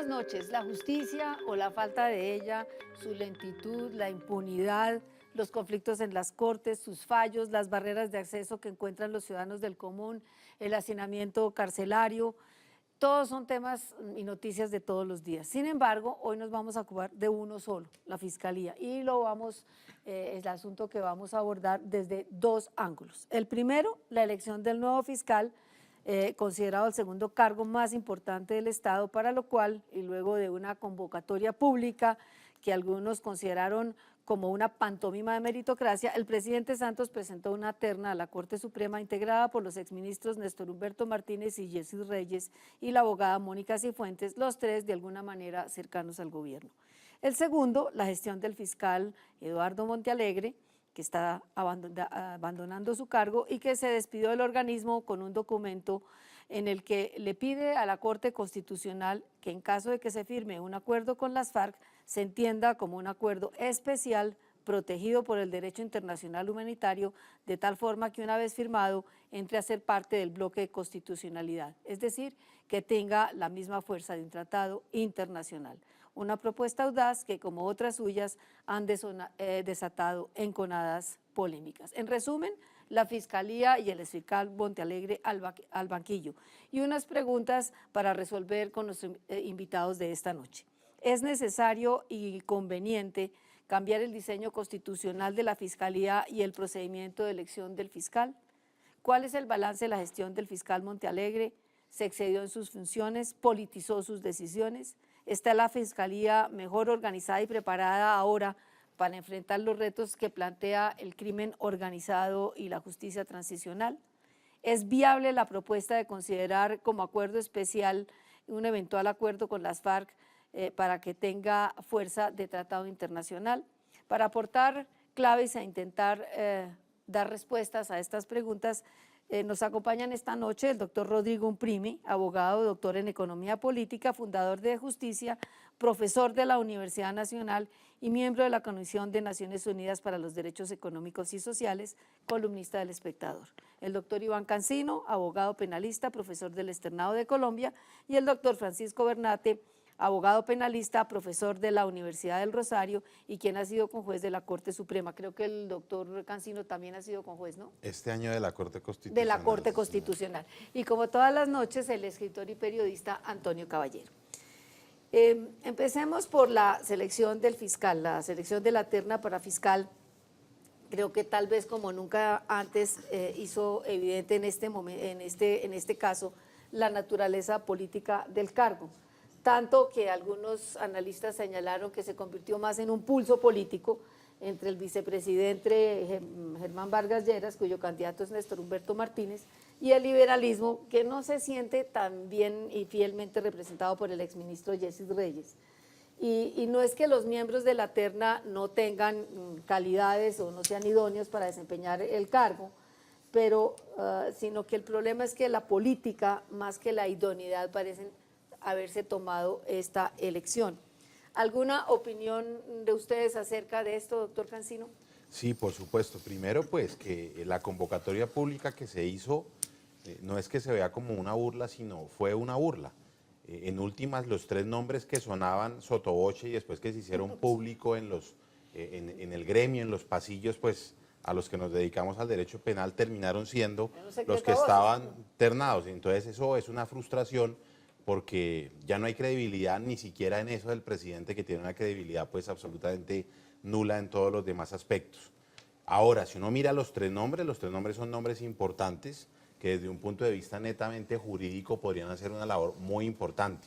buenas noches. La justicia o la falta de ella, su lentitud, la impunidad, los conflictos en las cortes, sus fallos, las barreras de acceso que encuentran los ciudadanos del común, el hacinamiento carcelario, todos son temas y noticias de todos los días. Sin embargo, hoy nos vamos a ocupar de uno solo, la Fiscalía, y es el asunto que vamos a abordar desde dos ángulos. El primero, la elección del nuevo fiscal, considerado el segundo cargo más importante del Estado, para lo cual, y luego de una convocatoria pública que algunos consideraron como una pantomima de meritocracia, el presidente Santos presentó una terna a la Corte Suprema integrada por los exministros Néstor Humberto Martínez y Jesús Reyes y la abogada Mónica Cifuentes, los tres de alguna manera cercanos al gobierno. El segundo, la gestión del fiscal Eduardo Montealegre, que está abandonando su cargo y que se despidió del organismo con un documento en el que le pide a la Corte Constitucional que en caso de que se firme un acuerdo con las FARC, se entienda como un acuerdo especial protegido por el derecho internacional humanitario, de tal forma que una vez firmado entre a ser parte del bloque de constitucionalidad, es decir, que tenga la misma fuerza de un tratado internacional. Una propuesta audaz que, como otras suyas, han desatado enconadas polémicas. En resumen, la Fiscalía y el exfiscal Montealegre al banquillo. Y unas preguntas para resolver con nuestros invitados de esta noche. ¿Es necesario y conveniente cambiar el diseño constitucional de la Fiscalía y el procedimiento de elección del fiscal? ¿Cuál es el balance de la gestión del fiscal Montealegre? ¿Se excedió en sus funciones? ¿Politizó sus decisiones? ¿Está la Fiscalía mejor organizada y preparada ahora para enfrentar los retos que plantea el crimen organizado y la justicia transicional? ¿Es viable la propuesta de considerar como acuerdo especial un eventual acuerdo con las FARC para que tenga fuerza de tratado internacional? Para aportar claves e intentar dar respuestas a estas preguntas, nos acompañan esta noche el doctor Rodrigo Umprimi, abogado, doctor en Economía Política, fundador de Justicia, profesor de la Universidad Nacional y miembro de la Comisión de Naciones Unidas para los Derechos Económicos y Sociales, columnista del Espectador. El doctor Iván Cancino, abogado penalista, profesor del Externado de Colombia, y el doctor Francisco Bernate, abogado penalista, profesor de la Universidad del Rosario y quien ha sido conjuez de la Corte Suprema. Creo que el doctor Cancino también ha sido conjuez, ¿no? Este año de la Corte Constitucional. De la Corte Constitucional. Y como todas las noches, el escritor y periodista Antonio Caballero. Empecemos por la selección del fiscal, la selección de la terna para fiscal. Creo que tal vez como nunca antes hizo evidente en este caso la naturaleza política del cargo. Tanto que algunos analistas señalaron que se convirtió más en un pulso político entre el vicepresidente Germán Vargas Lleras, cuyo candidato es Néstor Humberto Martínez, y el liberalismo, que no se siente tan bien y fielmente representado por el exministro Jesús Reyes. Y no es que los miembros de la terna no tengan calidades o no sean idóneos para desempeñar el cargo, pero sino que el problema es que la política, más que la idoneidad, parecen haberse tomado esta elección. ¿Alguna opinión de ustedes acerca de esto, doctor Cancino? Sí, por supuesto. Primero, pues, que la convocatoria pública que se hizo no es que se vea como una burla, sino fue una burla. En últimas, los tres nombres que sonaban sotoboche y después que se hicieron público en el gremio, en los pasillos, pues, a los que nos dedicamos al derecho penal, terminaron siendo los que estaban ternados. Entonces, eso es una frustración, porque ya no hay credibilidad ni siquiera en eso del presidente, que tiene una credibilidad pues absolutamente nula en todos los demás aspectos. Ahora, si uno mira los tres nombres son nombres importantes que desde un punto de vista netamente jurídico podrían hacer una labor muy importante.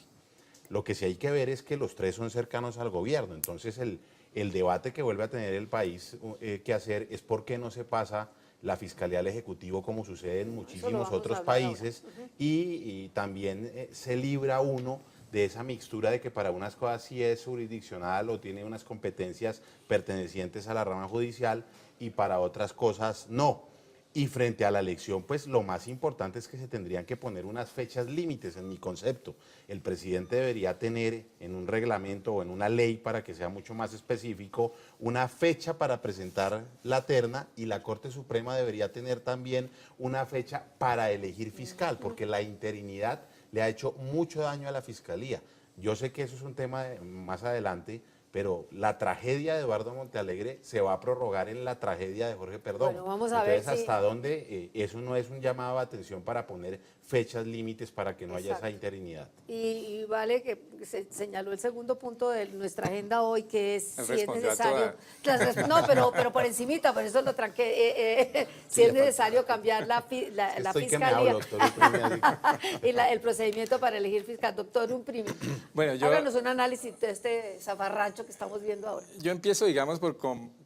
Lo que sí hay que ver es que los tres son cercanos al gobierno, entonces el debate que vuelve a tener el país que hacer es por qué no se pasa la Fiscalía al Ejecutivo, como sucede en muchísimos otros países, y también se libra uno de esa mixtura de que para unas cosas sí es jurisdiccional o tiene unas competencias pertenecientes a la rama judicial y para otras cosas no. Y frente a la elección, pues lo más importante es que se tendrían que poner unas fechas límites en mi concepto. El presidente debería tener en un reglamento o en una ley, para que sea mucho más específico, una fecha para presentar la terna, y la Corte Suprema debería tener también una fecha para elegir fiscal, porque la interinidad le ha hecho mucho daño a la Fiscalía. Yo sé que eso es un tema más adelante, pero la tragedia de Eduardo Montealegre se va a prorrogar en la tragedia de Jorge Perdomo. Bueno, vamos a ver Entonces, si... ¿hasta dónde eso no es un llamado de atención para poner fechas límites para que no haya esa Exacto. interinidad? Y vale que se señaló el segundo punto de nuestra agenda hoy, que es Él si es respondió a necesario, toda. no, pero por encimita, por eso lo tranqué, si Sí, es le falta. necesario cambiar la Estoy que me fiscalía hablo, doctor Uprimi, así que- y el procedimiento para elegir fiscal. Doctor Umprimi, Bueno, háganos un análisis de este zafarrancho que estamos viendo ahora. yo empiezo, digamos, por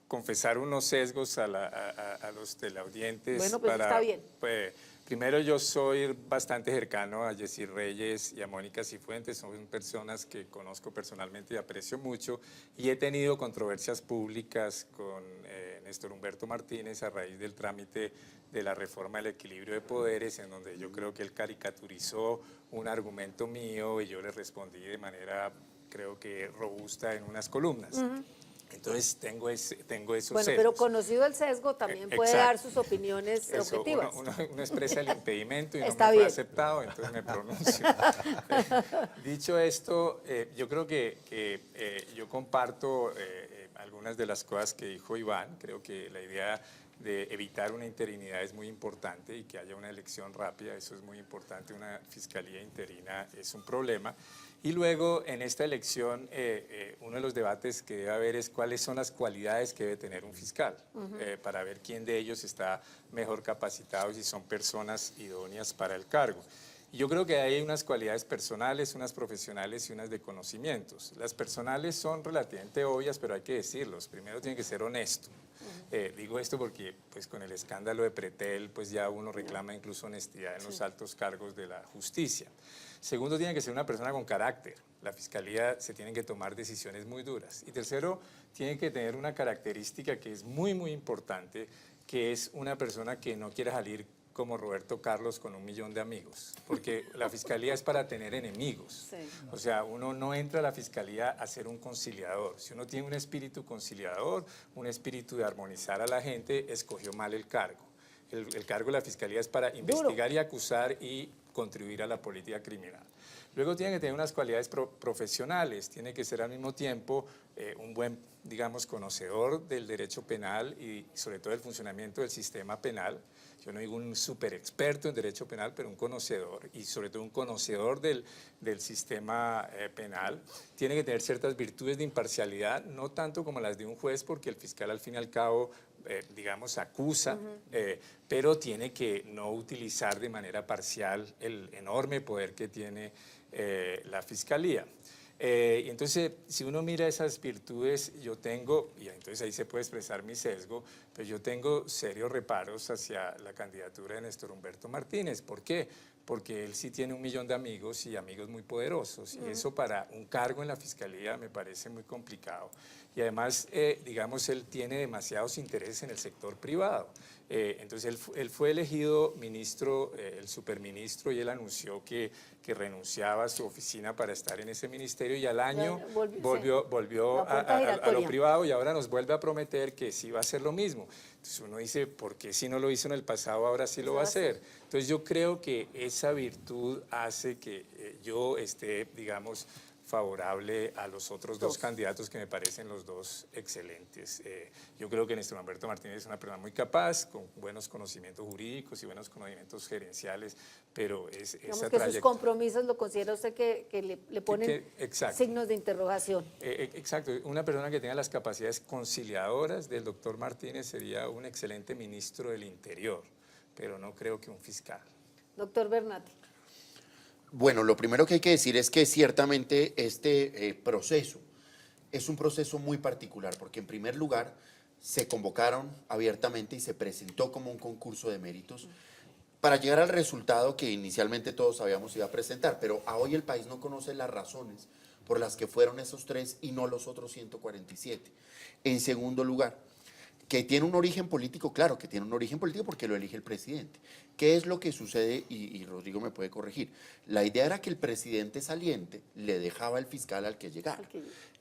confesar unos sesgos a los teleaudientes. Bueno, pues está bien. Pues, primero, yo soy bastante cercano a Jessy Reyes y a Mónica Cifuentes, son personas que conozco personalmente y aprecio mucho, y he tenido controversias públicas con Néstor Humberto Martínez a raíz del trámite de la reforma del equilibrio de poderes, en donde yo creo que él caricaturizó un argumento mío y yo le respondí de manera, creo que robusta en unas columnas. Entonces tengo esos Bueno, sesgos. pero conocido el sesgo, también puede Exacto. dar sus opiniones Eso, objetivas. uno expresa el impedimento y no Está me fue bien. aceptado, entonces me pronuncio. Dicho esto, yo creo que yo comparto algunas de las cosas que dijo Iván. Creo que la idea de evitar una interinidad es muy importante y que haya una elección rápida, eso es muy importante. Una fiscalía interina es un problema. Y luego, en esta elección, uno de los debates que debe haber es cuáles son las cualidades que debe tener un fiscal, para ver quién de ellos está mejor capacitado y si son personas idóneas para el cargo. Y yo creo que hay unas cualidades personales, unas profesionales y unas de conocimientos. Las personales son relativamente obvias, pero hay que decirlos. Primero, tiene que ser honesto. Digo esto porque pues, con el escándalo de Pretel pues, ya uno reclama incluso honestidad en los altos cargos de la justicia. Segundo, tiene que ser una persona con carácter. La fiscalía se tienen que tomar decisiones muy duras. Y tercero, tiene que tener una característica que es muy, muy importante, que es una persona que no quiera salir como Roberto Carlos con 1 millón de amigos, porque la fiscalía es para tener enemigos. Sí. O sea, uno no entra a la fiscalía a ser un conciliador. Si uno tiene un espíritu conciliador, un espíritu de armonizar a la gente, escogió mal el cargo. El cargo de la fiscalía es para investigar y acusar y contribuir a la política criminal. Luego tiene que tener unas cualidades profesionales, tiene que ser al mismo tiempo un buen, digamos, conocedor del derecho penal y sobre todo del funcionamiento del sistema penal. Yo no digo un súper experto en derecho penal, pero un conocedor y sobre todo un conocedor del sistema penal. Tiene que tener ciertas virtudes de imparcialidad, no tanto como las de un juez, porque el fiscal al fin y al cabo digamos, acusa, pero tiene que no utilizar de manera parcial el enorme poder que tiene la fiscalía. Y entonces, si uno mira esas virtudes, yo tengo, y entonces ahí se puede expresar mi sesgo, pues yo tengo serios reparos hacia la candidatura de Néstor Humberto Martínez. ¿Por qué? Porque él sí tiene 1 millón de amigos y amigos muy poderosos, y eso para un cargo en la fiscalía me parece muy complicado. Y además, digamos, él tiene demasiados intereses en el sector privado. Entonces, él fue elegido ministro, el superministro, y él anunció que renunciaba a su oficina para estar en ese ministerio, y al año volvió a lo privado, y ahora nos vuelve a prometer que sí va a hacer lo mismo. Entonces uno dice, ¿por qué si no lo hizo en el pasado, ahora sí lo va a hacer? Entonces yo creo que esa virtud hace que yo esté, digamos, favorable a los otros dos candidatos, que me parecen los dos excelentes. Yo creo que Néstor Humberto Martínez es una persona muy capaz, con buenos conocimientos jurídicos y buenos conocimientos gerenciales, pero esa trayectoria. Que sus compromisos, ¿lo considera usted que le ponen signos de interrogación? Exacto. Una persona que tenga las capacidades conciliadoras del doctor Martínez sería un excelente ministro del Interior, pero no creo que un fiscal. Doctor Bernati. Bueno, lo primero que hay que decir es que ciertamente este proceso es un proceso muy particular, porque en primer lugar se convocaron abiertamente y se presentó como un concurso de méritos para llegar al resultado que inicialmente todos sabíamos iba a presentar, pero a hoy el país no conoce las razones por las que fueron esos 3 y no los otros 147. En segundo lugar, que tiene un origen político, claro que tiene un origen político porque lo elige el presidente. ¿Qué es lo que sucede? Y Rodrigo me puede corregir. La idea era que el presidente saliente le dejaba el fiscal al que llegara.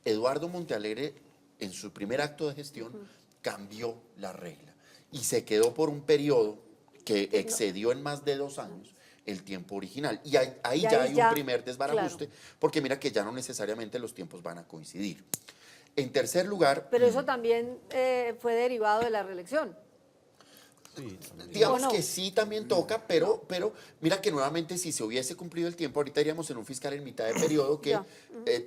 Eduardo Montealegre, en su primer acto de gestión, cambió la regla y se quedó por un periodo que excedió en más de 2 años el tiempo original. Y ahí Y ya ahí hay ya, un primer desbarajuste, claro. porque mira que ya no necesariamente los tiempos van a coincidir. En tercer lugar, Pero eso también fue derivado de la reelección. Sí, también. digamos ¿O no? que sí también toca, pero mira que nuevamente si se hubiese cumplido el tiempo, ahorita iríamos en un fiscal en mitad de periodo que Ya.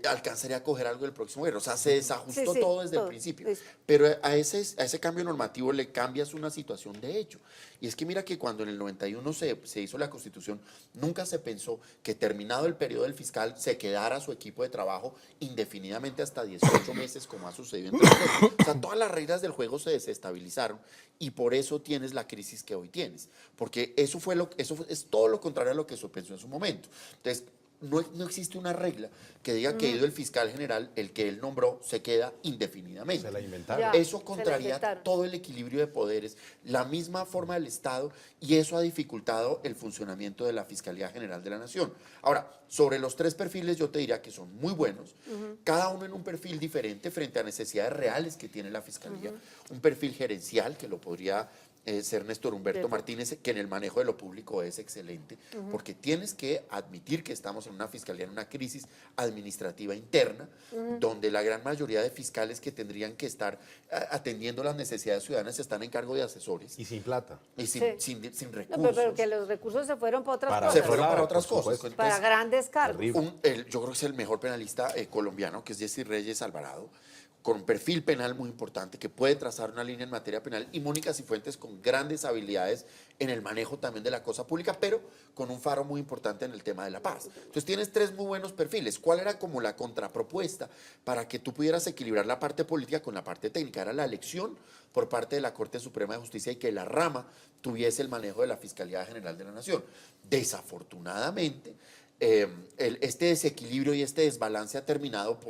alcanzaría a coger algo del próximo gobierno. O sea, se desajustó Sí, sí, todo desde el todo, principio. listo. Pero a ese cambio normativo le cambias una situación de hecho. Y es que mira que cuando en el 91 se hizo la Constitución, nunca se pensó que terminado el periodo del fiscal se quedara su equipo de trabajo indefinidamente hasta 18 meses, como ha sucedido en otros países. O sea, todas las reglas del juego se desestabilizaron y por eso tienes la crisis que hoy tienes. Porque eso es todo lo contrario a lo que se pensó en su momento. Entonces, no existe una regla que diga que el fiscal general, el que él nombró, se queda indefinidamente. Se la inventaron. Ya. Eso se la contraría inventaron. todo el equilibrio de poderes, la misma forma del Estado, y eso ha dificultado el funcionamiento de la Fiscalía General de la Nación. Ahora, sobre los tres perfiles yo te diría que son muy buenos, cada uno en un perfil diferente frente a necesidades reales que tiene la Fiscalía. Un perfil gerencial que lo podría ser Néstor Humberto Martínez, que en el manejo de lo público es excelente, porque tienes que admitir que estamos en una fiscalía, en una crisis administrativa interna, donde la gran mayoría de fiscales que tendrían que estar atendiendo las necesidades ciudadanas están en cargo de asesores Y sin plata. y Sí. sin No, recursos. pero que los recursos se fueron para otras Para cosas. Se otro fueron lado, para otras por cosas. supuesto. Para Entonces, grandes cargos. Terrible. yo creo que es el mejor penalista colombiano, que es Jessy Reyes Alvarado, con un perfil penal muy importante, que puede trazar una línea en materia penal, y Mónica Cifuentes con grandes habilidades en el manejo también de la cosa pública, pero con un faro muy importante en el tema de la paz. Entonces tienes tres muy buenos perfiles. ¿Cuál era como la contrapropuesta para que tú pudieras equilibrar la parte política con la parte técnica? Era la elección por parte de la Corte Suprema de Justicia y que la rama tuviese el manejo de la Fiscalía General de la Nación. Desafortunadamente, este desequilibrio y este desbalance ha terminado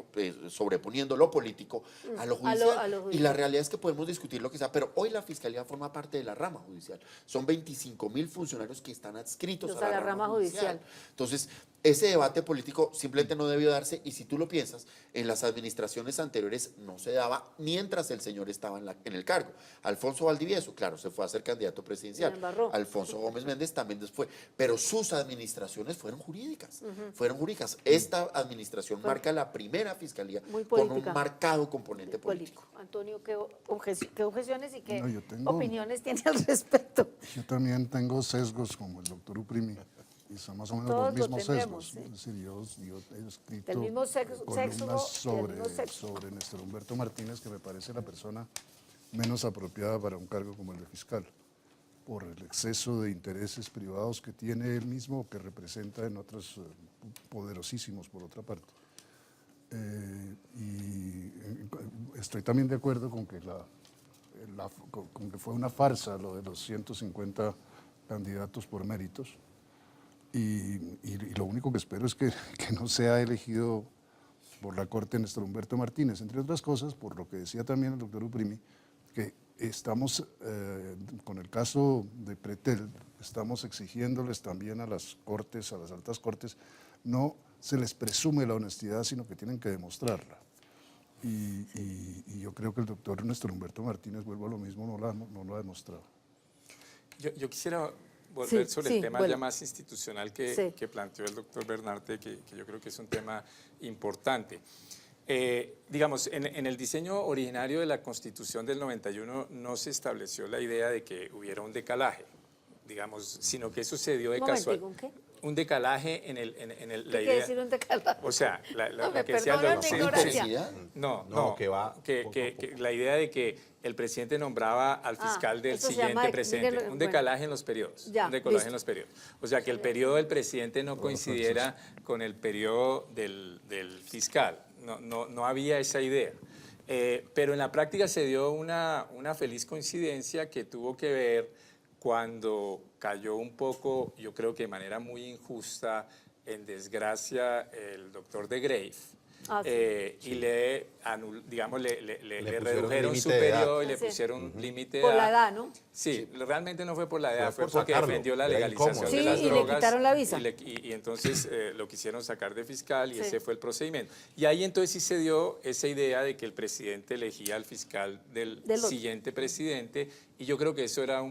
sobreponiendo lo político a lo judicial. a lo Y judicial. la realidad es que podemos discutir lo que sea, pero hoy la Fiscalía forma parte de la rama judicial. Son 25.000 funcionarios que están adscritos A la rama judicial. Entonces, ese debate político simplemente no debió darse, y si tú lo piensas, en las administraciones anteriores no se daba mientras el señor estaba en el cargo. Alfonso Valdivieso, claro, se fue a ser candidato presidencial. Se embarró. Alfonso Gómez Méndez también después, pero sus administraciones fueron jurídicas. Fueron jurídicas. Esta administración marca la primera fiscalía Muy con un política. marcado componente político. Antonio, ¿qué objeciones y qué No, yo tengo- opiniones tiene al respecto? Yo también tengo sesgos como el doctor Uprimi, y son más o menos Todos los lo mismos tendremos, sesgos. sí. Es decir, yo he escrito Del mismo sexo, columnas del sobre, mismo sexo. sobre Néstor Humberto Martínez, que me parece la persona menos apropiada para un cargo como el de fiscal, por el exceso de intereses privados que tiene él mismo, que representa en otros poderosísimos, por otra parte. Estoy también de acuerdo con que, con que fue una farsa lo de los 150 candidatos por méritos, y lo único que espero es que no sea elegido por la Corte Néstor Humberto Martínez, entre otras cosas, por lo que decía también el doctor Uprimi, que estamos, con el caso de Pretel, estamos exigiéndoles también a las cortes, a las altas cortes, no se les presume la honestidad, sino que tienen que demostrarla. Y yo creo que el doctor Néstor Humberto Martínez, vuelvo a lo mismo, no lo ha demostrado. Yo quisiera volver Sí, sobre sí, el tema bueno. ya más institucional Sí. que planteó el doctor Bernarte, que yo creo que es un tema importante. Digamos, en el diseño originario de la Constitución del 91 no se estableció la idea de que hubiera un decalaje, digamos, sino que eso se dio de casual. Momentico, ¿un qué? Un decalaje en la ¿Qué idea. quiere decir un decalaje? O sea, No, me que decía el perdonan mi doctor- ignorancia. ¿Necesidad? No, que va que, poco a que- poco. que la idea de que el presidente nombraba al fiscal del eso se siguiente llama- presidente, mírelo, un bueno. decalaje en los periodos, Ya, un decalaje listo. en los periodos. O sea, que el periodo del presidente no coincidiera con el periodo del fiscal. No había esa idea. Pero en la práctica se dio una feliz coincidencia que tuvo que ver cuando cayó un poco, yo creo que de manera muy injusta, en desgracia, el doctor de Grave. Ah, sí. Y le pusieron redujeron su límite de edad. periodo y le Sí. pusieron un límite de Por la edad. edad, ¿no? Sí, realmente no fue por la edad, Fue fue por porque sacarlo, defendió la era legalización incómodo. de Sí, las y le drogas. quitaron la visa. Y entonces lo quisieron sacar de fiscal y Sí. ese fue el procedimiento. Y ahí entonces sí se dio esa idea de que el presidente elegía al fiscal del Del otro. siguiente presidente, y yo creo que eso era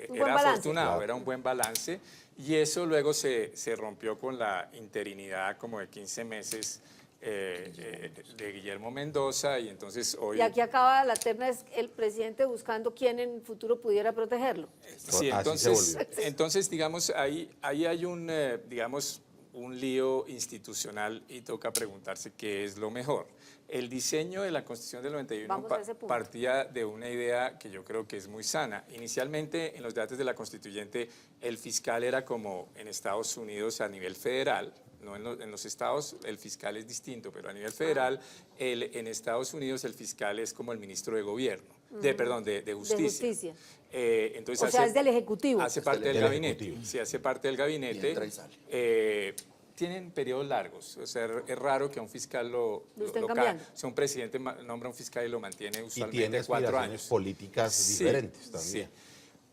Un buen era balance. afortunado, Claro. era un buen balance, y eso luego se rompió con la interinidad como de 15 meses de Guillermo Mendoza, y entonces hoy... Y aquí acaba la terna, es el presidente buscando quién en el futuro pudiera protegerlo. Sí, Así se volvió. entonces digamos, ahí hay un, digamos, un lío institucional y toca preguntarse qué es lo mejor. El diseño de la Constitución del 91 Vamos a ese punto. partía de una idea que yo creo que es muy sana. Inicialmente, en los debates de la Constituyente, el fiscal era como en Estados Unidos a nivel federal. No en los estados el fiscal es distinto, pero a nivel federal, en Estados Unidos el fiscal es como el ministro de gobierno, perdón, de justicia. De justicia. Entonces O sea, es del Ejecutivo. Hace parte del Del gabinete. Ejecutivo. Sí, hace parte del Y gabinete. entra y sale. Tienen periodos largos, o sea, es raro que a un fiscal Lo estén lo cambiando. o sea, un presidente nombra a un fiscal y lo mantiene Y usualmente tiene 4 aspiraciones años. políticas Sí, diferentes también. sí.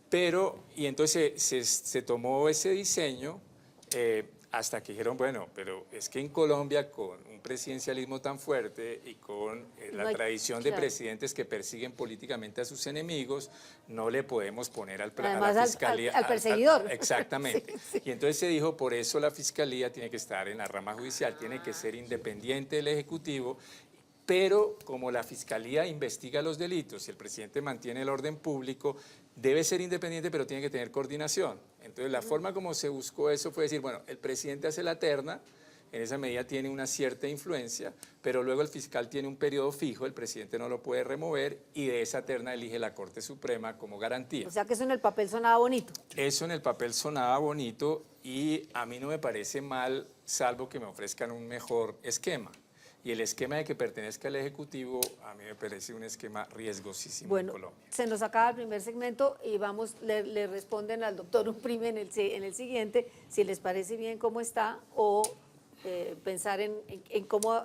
Pero, y entonces se tomó ese diseño hasta que dijeron, bueno, pero es que en Colombia con un presidencialismo tan fuerte y con la No hay- tradición de claro. presidentes que persiguen políticamente a sus enemigos, no le podemos poner a Además, la al- fiscalía... al perseguidor. Exactamente. Y entonces se dijo, por eso la fiscalía tiene que estar en la rama judicial, tiene que ser independiente del Ejecutivo, pero como la fiscalía investiga los delitos y el presidente mantiene el orden público, debe ser independiente, pero tiene que tener coordinación. Entonces, la forma como se buscó eso fue decir, bueno, el presidente hace la terna, en esa medida tiene una cierta influencia, pero luego el fiscal tiene un periodo fijo, el presidente no lo puede remover, y de esa terna elige la Corte Suprema como garantía. O sea, que eso en el papel sonaba bonito. Eso en el papel sonaba bonito y a mí no me parece mal, salvo que me ofrezcan un mejor esquema. Y el esquema de que pertenezca al Ejecutivo a mí me parece un esquema riesgosísimo Bueno, en Colombia. se nos acaba el primer segmento y vamos, le responden al doctor Umprime en el siguiente, si les parece bien cómo está o pensar en cómo,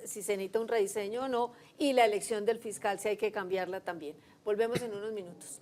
si se necesita un rediseño o no, y la elección del fiscal, si hay que cambiarla también. Volvemos en unos minutos.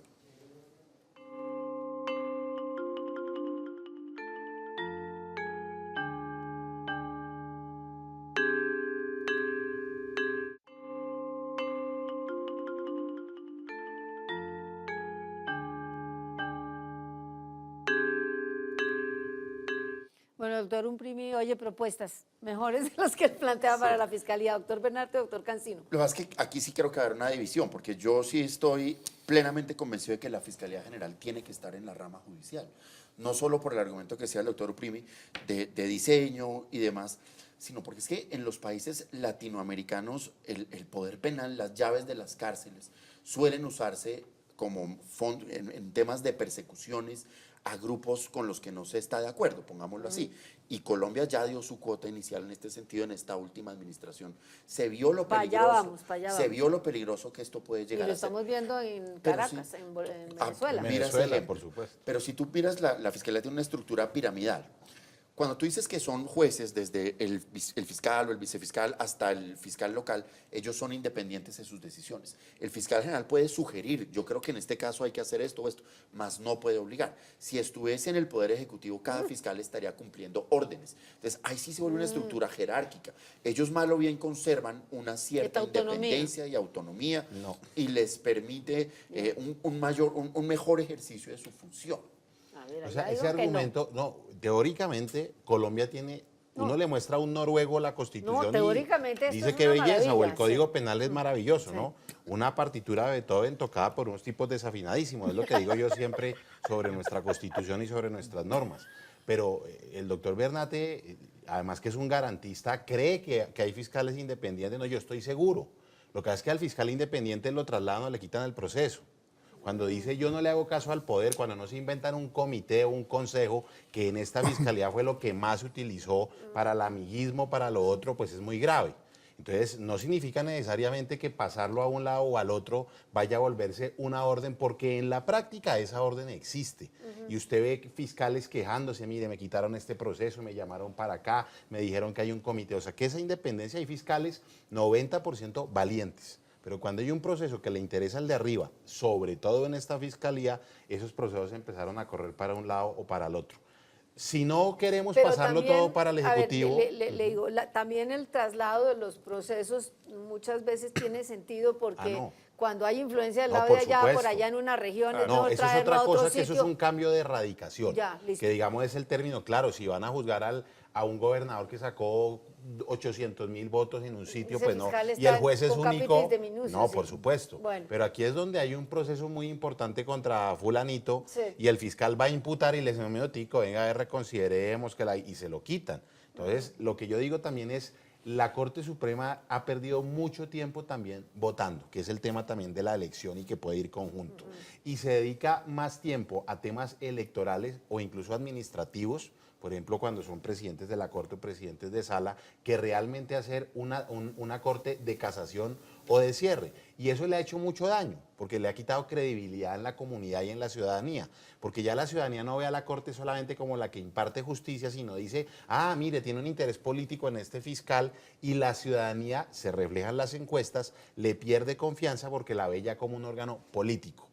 Bueno, doctor Umprimi, oye, propuestas mejores de las que él plantea para la Fiscalía. Doctor Bernardo, doctor Cancino. Lo que pasa es que aquí sí creo que va a haber una división, porque yo sí estoy plenamente convencido de que la Fiscalía General tiene que estar en la rama judicial. No solo por el argumento que decía el doctor Uprimi de diseño y demás, sino porque es que en los países latinoamericanos el poder penal, las llaves de las cárceles, suelen usarse como fondo en temas de persecuciones a grupos con los que no se está de acuerdo, pongámoslo así. Y Colombia ya dio su cuota inicial en este sentido en esta última administración. Se vio lo Pa' allá peligroso, vamos, pa' allá se vamos. vio lo peligroso que esto puede Y llegar lo a ser. estamos viendo en Pero Caracas, sí. en Ah, Venezuela. mira ese Venezuela, ejemplo. por supuesto. Pero si tú miras, la Fiscalía tiene una estructura piramidal. Cuando tú dices que son jueces, desde el fiscal o el vicefiscal hasta el fiscal local, ellos son independientes en sus decisiones. El fiscal general puede sugerir, yo creo que en este caso hay que hacer esto o esto, mas no puede obligar. Si estuviese en el Poder Ejecutivo, cada fiscal estaría cumpliendo órdenes. Entonces, ahí sí se vuelve una estructura jerárquica. Ellos mal o bien conservan una cierta Esta autonomía. independencia y autonomía No. y les permite un mejor ejercicio de su función. A ver, O allá sea, digo ese que no. argumento, no, teóricamente Colombia tiene, uno le muestra a un noruego la Constitución No, teóricamente y esto dice es qué una belleza, o el maravilla, Código sí. Penal es maravilloso, ¿no? Una partitura de Beethoven tocada por unos tipos desafinadísimos, es lo que digo yo siempre sobre nuestra Constitución y sobre nuestras normas. Pero el doctor Bernate, además que es un garantista, cree que hay fiscales independientes, no, yo estoy seguro. Lo que pasa es que al fiscal independiente lo trasladan o le quitan el proceso. Cuando dice yo no le hago caso al poder, cuando no se inventan un comité o un consejo, que en esta fiscalía fue lo que más se utilizó para el amiguismo, para lo otro, pues es muy grave. Entonces, no significa necesariamente que pasarlo a un lado o al otro vaya a volverse una orden, porque en la práctica esa orden existe. Y usted ve fiscales quejándose, mire, me quitaron este proceso, me llamaron para acá, me dijeron que hay un comité. O sea, que esa independencia hay fiscales 90% valientes. Pero cuando hay un proceso que le interesa al de arriba, sobre todo en esta fiscalía, esos procesos empezaron a correr para un lado o para el otro. Si no queremos Pero pasarlo también, todo para el a ver, Ejecutivo, le digo, también el traslado de los procesos muchas veces tiene sentido porque no. cuando hay influencia del No, lado por de allá, por supuesto. allá en una región, es No, mejor eso es traerlo otra a otro cosa, que eso es sitio. un cambio de erradicación. Ya, listo. Que digamos es el término, claro, si van a juzgar a un gobernador que sacó 800.000 votos en un sitio, Ese pues no. fiscal Y está el juez es con único. capitis de minucios, No, sí. por supuesto. Bueno. Pero aquí es donde hay un proceso muy importante contra fulanito Sí. y el fiscal va a imputar y le dice, no, tico, venga, a ver, reconsideremos y se lo quitan. Entonces, lo que yo digo también es, la Corte Suprema ha perdido mucho tiempo también votando, que es el tema también de la elección y que puede ir conjunto. Y se dedica más tiempo a temas electorales o incluso administrativos, por ejemplo, cuando son presidentes de la Corte o presidentes de sala, que realmente hacer una Corte de casación o de cierre. Y eso le ha hecho mucho daño, porque le ha quitado credibilidad en la comunidad y en la ciudadanía. Porque ya la ciudadanía no ve a la Corte solamente como la que imparte justicia, sino dice, mire, tiene un interés político en este fiscal, y la ciudadanía, se refleja en las encuestas, le pierde confianza porque la ve ya como un órgano político.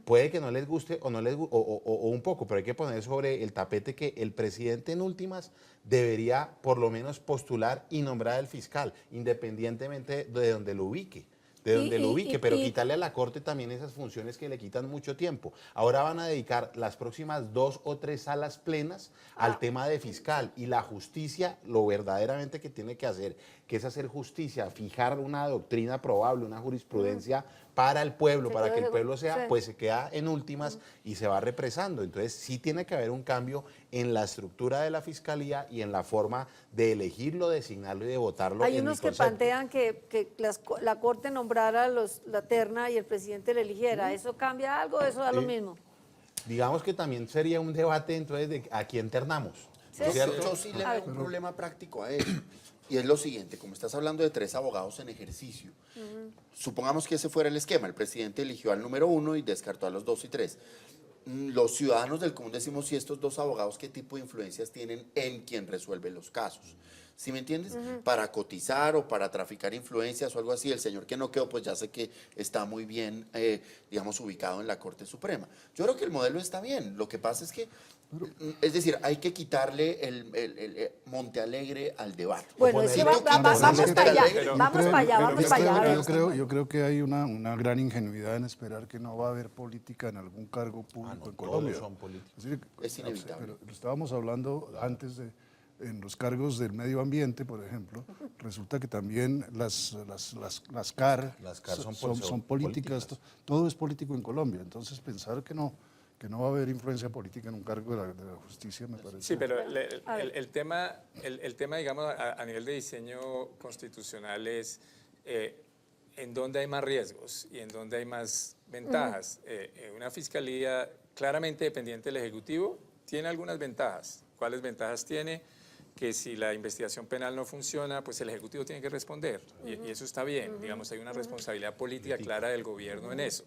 Puede que no les guste o no les o un poco, pero hay que poner sobre el tapete que el presidente en últimas debería por lo menos postular y nombrar al fiscal, independientemente de donde lo ubique. Pero quitarle a la Corte también esas funciones que le quitan mucho tiempo. Ahora van a dedicar las próximas 2 o 3 salas plenas al tema de fiscal, y la justicia lo verdaderamente que tiene que hacer, que es hacer justicia, fijar una doctrina probable, una jurisprudencia para el pueblo, Sí, para que el luego, pueblo sea, sí. pues se queda en últimas y se va represando. Entonces sí tiene que haber un cambio en la estructura de la fiscalía y en la forma de elegirlo, designarlo y de votarlo. Hay en mi unos que concepto. plantean que la Corte nombrara la terna y el presidente la eligiera. ¿Eso cambia algo o eso da lo mismo? Digamos que también sería un debate entonces de a quién ternamos, ¿no es cierto? Yo sí le A veo ver. un problema práctico a eso. Y es lo siguiente, como estás hablando de 3 abogados en ejercicio, supongamos que ese fuera el esquema, el presidente eligió al número 1 y descartó a los 2 y 3. Los ciudadanos del común decimos, si estos 2 abogados, ¿qué tipo de influencias tienen en quien resuelve los casos? ¿Sí me entiendes? Para cotizar o para traficar influencias o algo así, el señor que no quedó, pues ya sé que está muy bien, digamos, ubicado en la Corte Suprema. Yo creo que el modelo está bien, lo que pasa es que, es decir, hay que quitarle el Monte Alegre al debate. Bueno, es que ponerle- vamos para allá, Pero- vamos para allá, vamos para allá. a ver. Yo creo que hay una gran ingenuidad en esperar que no va a haber política en algún cargo público en Colombia. Todos son políticos. Es decir, Es inevitable. Pero lo estábamos hablando antes en los cargos del medio ambiente, por ejemplo, resulta que también las CAR, Las CAR son son políticas, políticas. todo es político en Colombia. Entonces pensar que no va a haber influencia política en un cargo de la justicia me parece. Sí, pero el tema, digamos, a nivel de diseño constitucional es en dónde hay más riesgos y en dónde hay más ventajas. Una fiscalía claramente dependiente del Ejecutivo tiene algunas ventajas. ¿Cuáles ventajas tiene? Que si la investigación penal no funciona, pues el Ejecutivo tiene que responder. Y eso está bien. Digamos, hay una responsabilidad política clara del gobierno en eso.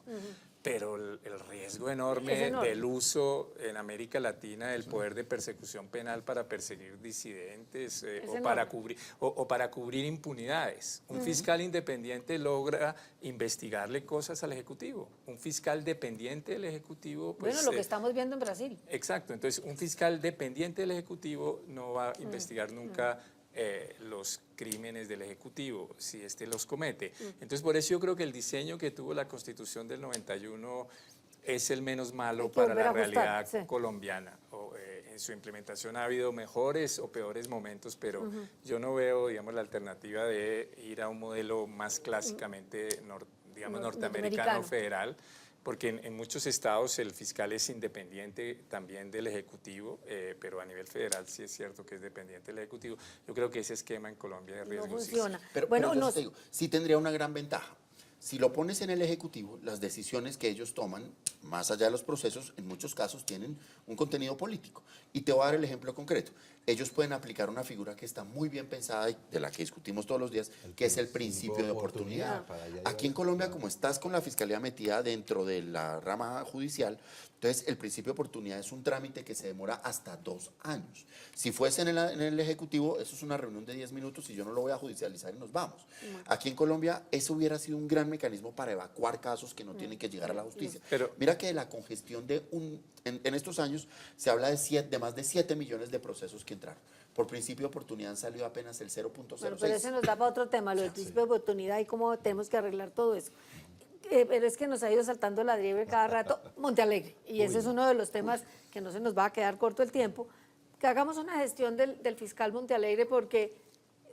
Pero el riesgo enorme, Es enorme. del uso en América Latina del poder de persecución penal para perseguir disidentes o para cubrir impunidades. Un fiscal independiente logra investigarle cosas al Ejecutivo. Un fiscal dependiente del Ejecutivo, pues... Bueno, lo que estamos viendo en Brasil. Exacto, entonces un fiscal dependiente del Ejecutivo no va a investigar nunca los crímenes del Ejecutivo, si éste los comete. Entonces, por eso yo creo que el diseño que tuvo la Constitución del 91 es el menos malo Hay que para volver la a ajustar, realidad sí. colombiana. En su implementación ha habido mejores o peores momentos, pero yo no veo, digamos, la alternativa de ir a un modelo más clásicamente, digamos, norteamericano federal, porque en muchos estados el fiscal es independiente también del Ejecutivo, pero a nivel federal sí es cierto que es dependiente del Ejecutivo. Yo creo que ese esquema en Colombia de No riesgo sí funciona. Pero Bueno, yo te digo, sí tendría una gran ventaja. Si lo pones en el Ejecutivo, las decisiones que ellos toman, más allá de los procesos, en muchos casos tienen un contenido político. Y te voy a dar el ejemplo concreto. Ellos pueden aplicar una figura que está muy bien pensada y de la que discutimos todos los días, que es el principio de oportunidad. Aquí en Colombia, como estás con la Fiscalía metida dentro de la rama judicial, entonces el principio de oportunidad es un trámite que se demora hasta 2 años. Si fuese en el Ejecutivo, eso es una reunión de 10 minutos y yo no lo voy a judicializar y nos vamos. Aquí en Colombia, eso hubiera sido un gran mecanismo para evacuar casos que no tienen que llegar a la justicia. Pero- Mira que la congestión en estos años se habla de más de 7 millones de procesos que entraron. Por principio de oportunidad han salido apenas el 0.06. Bueno, pero eso nos da para otro tema, lo del principio de oportunidad y cómo tenemos que arreglar todo eso. pero es que nos ha ido saltando la liebre cada rato, Montealegre, y ese es uno de los temas que no se nos va a quedar corto el tiempo, que hagamos una gestión del fiscal Montealegre, porque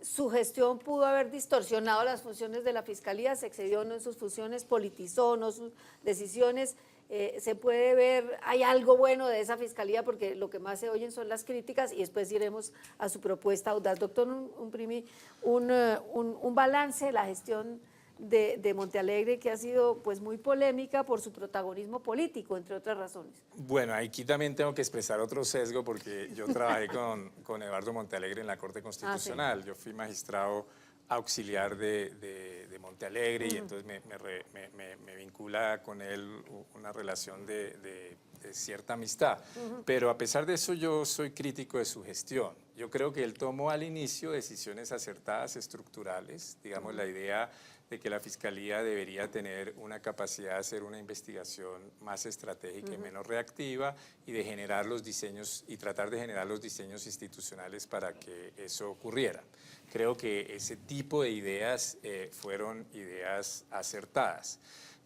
su gestión pudo haber distorsionado las funciones de la Fiscalía, se excedió no en sus funciones, politizó no sus decisiones. Se puede ver, hay algo bueno de esa Fiscalía, porque lo que más se oyen son las críticas, y después iremos a su propuesta audaz. Doctor Umprimi, un balance de la gestión de Montealegre, que ha sido pues muy polémica por su protagonismo político, entre otras razones. Bueno, aquí también tengo que expresar otro sesgo, porque yo trabajé con Eduardo Montealegre en la Corte Constitucional. Yo fui magistrado auxiliar de Montealegre, y entonces me vincula con él una relación de cierta amistad. Pero a pesar de eso, yo soy crítico de su gestión. Yo creo que él tomó al inicio decisiones acertadas, estructurales, digamos, la idea de que la Fiscalía debería tener una capacidad de hacer una investigación más estratégica y menos reactiva, y de generar los diseños, y tratar de generar los diseños institucionales para que eso ocurriera. Creo que ese tipo de ideas fueron ideas acertadas,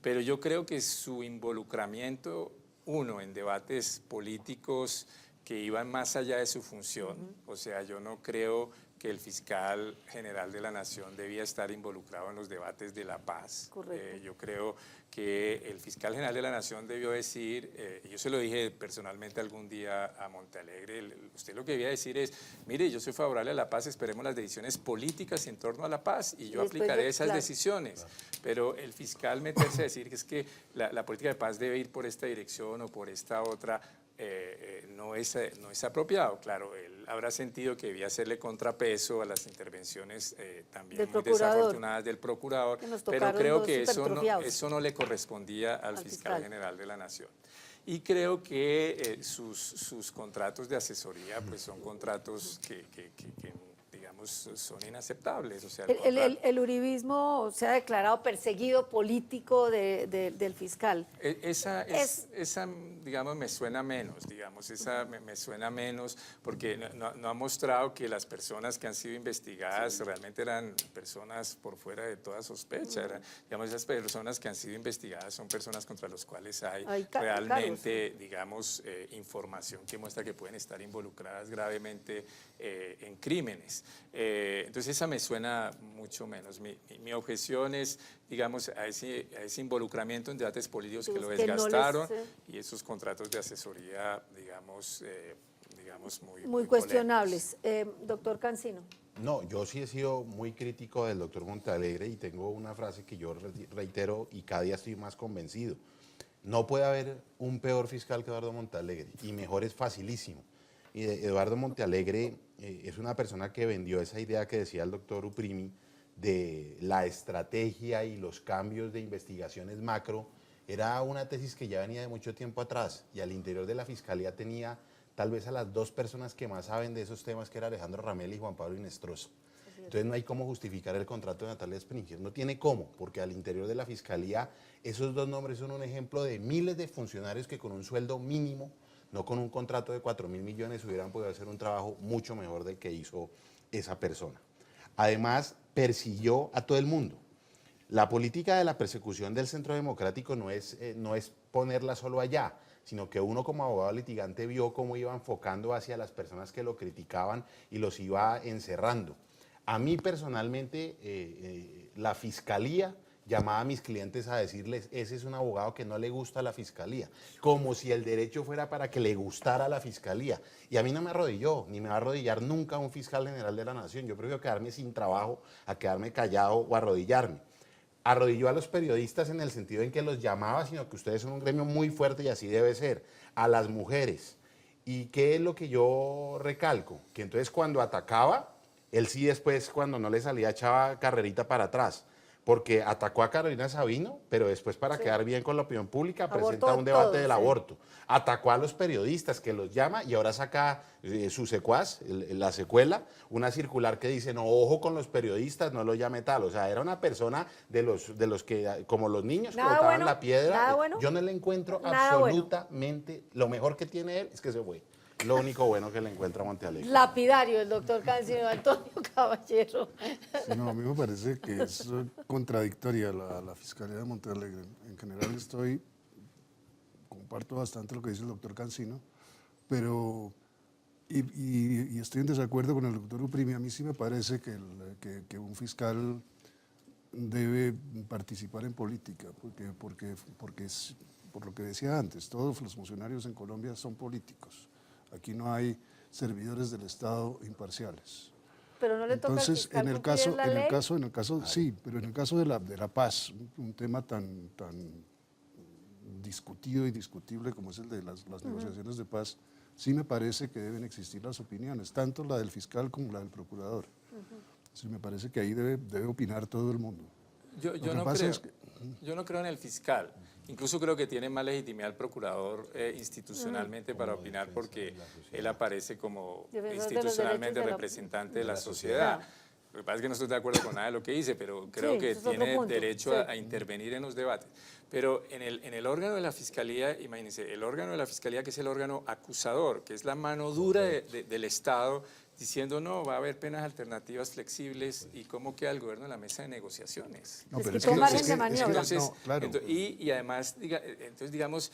pero yo creo que su involucramiento, en debates políticos que iban más allá de su función, o sea, yo no creo que el fiscal general de la Nación debía estar involucrado en los debates de la paz. Yo creo que el fiscal general de la Nación debió decir, yo se lo dije personalmente algún día a Montealegre, usted lo que debía decir es, mire, yo soy favorable a la paz, esperemos las decisiones políticas en torno a la paz, y yo aplicaré esas decisiones. Pero el fiscal meterse a decir que es que la política de paz debe ir por esta dirección o por esta otra, no es apropiado. Claro, él habrá sentido que debía hacerle contrapeso a las intervenciones también muy desafortunadas del procurador, pero creo que eso no le correspondía al fiscal general de la Nación. Y creo que sus contratos de asesoría pues son contratos que digamos, son inaceptables. O sea, el uribismo se ha declarado perseguido político del fiscal. Esa, digamos, me suena menos, digamos, me suena menos, porque no ha mostrado que las personas que han sido investigadas realmente eran personas por fuera de toda sospecha. Digamos, esas personas que han sido investigadas son personas contra las cuales hay realmente, digamos, información que muestra que pueden estar involucradas gravemente en crímenes. Entonces esa me suena mucho menos. Mi objeción es, digamos, a ese involucramiento en debates políticos que lo desgastaron, y esos contratos de asesoría, digamos, muy cuestionables. Doctor Cancino. No, yo sí he sido muy crítico del doctor Montealegre, y tengo una frase que yo reitero y cada día estoy más convencido. No puede haber un peor fiscal que Eduardo Montealegre, y mejor es facilísimo. Y Eduardo Montealegre es una persona que vendió esa idea que decía el doctor Umprimi de la estrategia y los cambios de investigaciones macro. Era una tesis que ya venía de mucho tiempo atrás, y al interior de la Fiscalía tenía tal vez a las dos personas que más saben de esos temas, que era Alejandro Ramel y Juan Pablo Inestrosa. Entonces no hay cómo justificar el contrato de Natalia Springer, no tiene cómo, porque al interior de la Fiscalía esos dos nombres son un ejemplo de miles de funcionarios que con un sueldo mínimo, no con un contrato de 4.000 millones, hubieran podido hacer un trabajo mucho mejor del que hizo esa persona. Además, persiguió a todo el mundo. La política de la persecución del Centro Democrático no es ponerla solo allá, sino que uno como abogado litigante vio cómo iba enfocando hacia las personas que lo criticaban y los iba encerrando. A mí personalmente, la Fiscalía llamaba a mis clientes a decirles, ese es un abogado que no le gusta a la Fiscalía, como si el derecho fuera para que le gustara a la Fiscalía. Y a mí no me arrodilló, ni me va a arrodillar nunca un fiscal general de la Nación. Yo prefiero quedarme sin trabajo a quedarme callado o arrodillarme. Arrodilló a los periodistas en el sentido en que los llamaba, sino que ustedes son un gremio muy fuerte y así debe ser. A las mujeres. ¿Y qué es lo que yo recalco? Que entonces cuando atacaba, él sí después, cuando no le salía, echaba carrerita para atrás. Porque atacó a Carolina Sabino, pero después, para quedar bien con la opinión pública, presenta un debate del aborto. Atacó a los periodistas, que los llama, y ahora saca su secuaz, la secuela, una circular que dice, no, ojo con los periodistas, no lo llame tal. O sea, era una persona de los que, como los niños que botaban la piedra. Yo no le encuentro absolutamente, lo mejor que tiene él es que se fue. lo único bueno que le encuentra a Montealegre. Lapidario, el doctor Cancino Antonio Caballero. Sí, no, a mí me parece que es contradictoria la Fiscalía de Montealegre. En general comparto bastante lo que dice el doctor Cancino, pero, y estoy en desacuerdo con el doctor Uprimi. A mí sí me parece que un fiscal debe participar en política, por lo que decía antes, todos los funcionarios en Colombia son políticos. Aquí no hay servidores del Estado imparciales. Pero no le toca al Entonces, fiscal en el cumplir caso, la ley. sí, pero en el caso de la paz, un tema tan discutido y discutible como es el de las negociaciones de paz, sí me parece que deben existir las opiniones, tanto la del fiscal como la del procurador. Sí, me parece que ahí debe opinar todo el mundo. Yo Lo que no pasa creo. es que- Yo no creo en el fiscal. Incluso creo que tiene más legitimidad el procurador institucionalmente para opinar porque él aparece como Defensor de los institucionalmente derechos de la- representante de la sociedad. Lo que pasa es que no estoy de acuerdo con nada de lo que dice, pero creo Sí, que eso es otro tiene punto, derecho sí. a intervenir en los debates. Pero en el órgano de la Fiscalía, imagínense, el órgano de la Fiscalía que es el órgano acusador, que es la mano dura del Estado, diciendo no, va a haber penas alternativas flexibles y cómo queda el gobierno en la mesa de negociaciones. No, Les pero es quitó que- margen es de que- maniobra. Entonces, no, claro. y además, entonces digamos,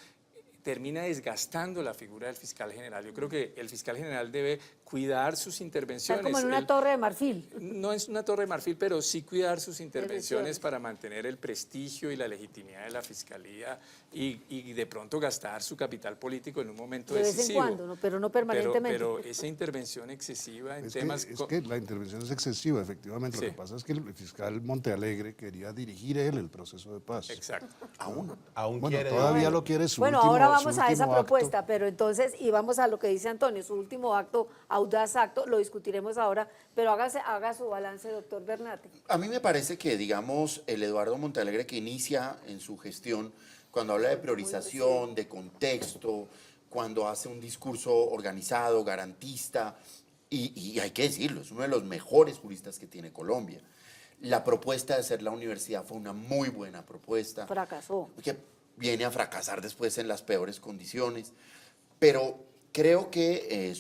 termina desgastando la figura del fiscal general. Yo creo que el fiscal general debe cuidar sus Está intervenciones. como en una Él- torre de marfil. no es una torre de marfil, pero sí cuidar sus intervenciones Elecciones. para mantener el prestigio y la legitimidad de la fiscalía y de pronto gastar su capital político en un momento De vez en decisivo. cuando, ¿no? Pero no permanentemente. Pero esa intervención excesiva en Es temas... es que la intervención es excesiva, efectivamente. Sí. Lo que pasa es que el fiscal Montealegre quería dirigir él el proceso de paz. Exacto. Aún Bueno, quiere todavía lo quiere su Bueno, último- ahora su vamos a esa último acto. propuesta, pero entonces, y vamos a lo que dice Antonio, su último acto, audaz acto, lo discutiremos ahora, pero haga su balance, doctor Bernate. A mí me parece que, digamos, el Eduardo Montealegre que inicia en su gestión, cuando habla de priorización, de contexto, cuando hace un discurso organizado, garantista, y hay que decirlo, es uno de los mejores juristas que tiene Colombia. La propuesta de hacer la universidad fue una muy buena propuesta. Fracasó. Que viene a fracasar después en las peores condiciones, pero creo que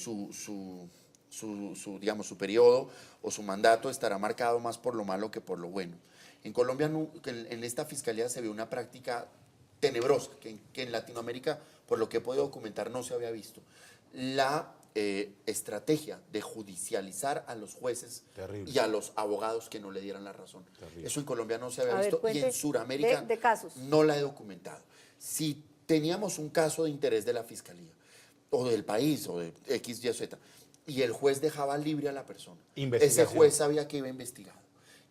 digamos, su periodo o su mandato estará marcado más por lo malo que por lo bueno. En Colombia, en esta fiscalía se ve una práctica tenebrosa, que en Latinoamérica, por lo que he podido documentar, no se había visto. La estrategia de judicializar a los jueces Terrible. y a los abogados que no le dieran la razón. Terrible. Eso en Colombia no se había A ver, visto y cuente en Sudamérica de casos. no la he documentado. Si teníamos un caso de interés de la fiscalía o del país o de X, Y, Z y el juez dejaba libre a la persona, ese Investigación. juez sabía que iba investigado.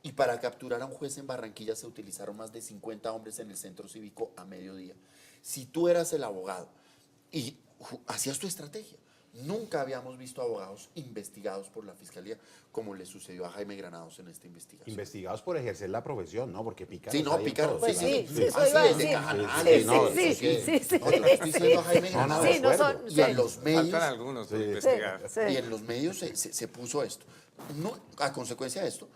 Y para capturar a un juez en Barranquilla se utilizaron más de 50 hombres en el centro cívico a mediodía. Si tú eras el abogado y hacías tu estrategia, nunca habíamos visto abogados investigados por la fiscalía como le sucedió a Jaime Granados en esta investigación. Investigados por ejercer la profesión, ¿no? Porque pícaros Sí, no, hay en pícaros. todos Pues lados. sí, eso Así iba a es, de decir. Cajanales, Sí, no, sí, eso sí, sí, sí. No, yo le estoy diciendo a Jaime No, no, Granados. de Sí, no son, acuerdo. Y en sí. los medios, Faltan algunos por Sí. investigar. Sí. y en los medios se puso esto. No, a consecuencia de esto,